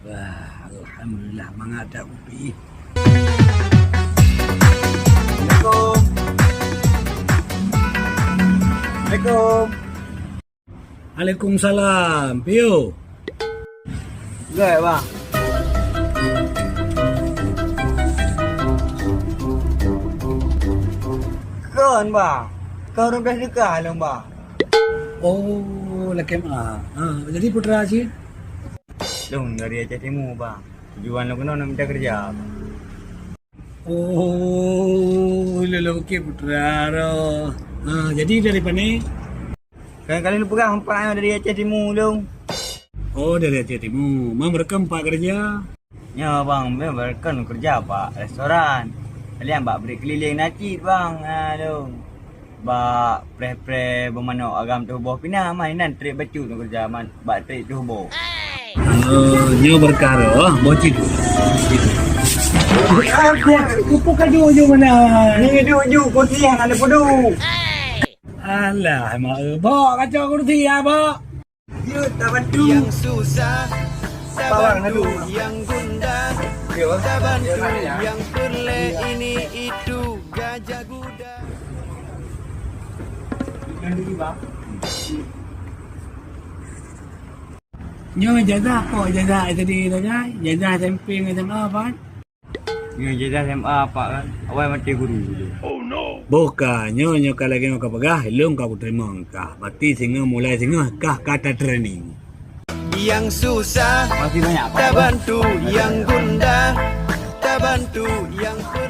Wah, alhamdulillah mengadap upi. Assalamualaikum. Assalamualaikum. Waalaikumsalam, Pio. Enggak ya, Bang? Kan, Bang. Kau orang dah nikah lah, Bang. Oh, laki jadi putra sih. Dong, dari Aceh Timur, Bang. Tujuan lo kena nak minta kerja. Oh, lelaki putra ro. Jadi dari mana? Kali-kali lu pegang empat yang dari Aceh Timur, dong. Oh, dari Aceh Timur. Mam rekam pak kerja. Ya, Bang. Memang kan lu kerja, Pak. Restoran. Kalian, Pak, beri keliling nakit, Bang. Dong. Bak pre-pre bermano agam tu boh pina mainan trip bacu tu kerja man bak trip tu boh. Nyo berkara, bocil. Kupu kaju mana? Ni du kursi yang ada podo. Alah, mak bok kacau kursi ya, bok. Dia tak bantu yang susah, tak Bawang bantu dulu. yang gundah, Dia tak bantu yang perle ini itu gajah guda. Nyo ijazah apa? Ijazah tadi saja. Ijazah samping SMA apa? Ni jadi SMA Pak kan. Awal mati guru tu. Bukan, nyo kalau lagi kau pegah, ilung kau terima kah. Mati singa mulai singa kah kata training. Yang susah, Masih banyak Pak. tak bantu yang gundah, tak bantu yang perle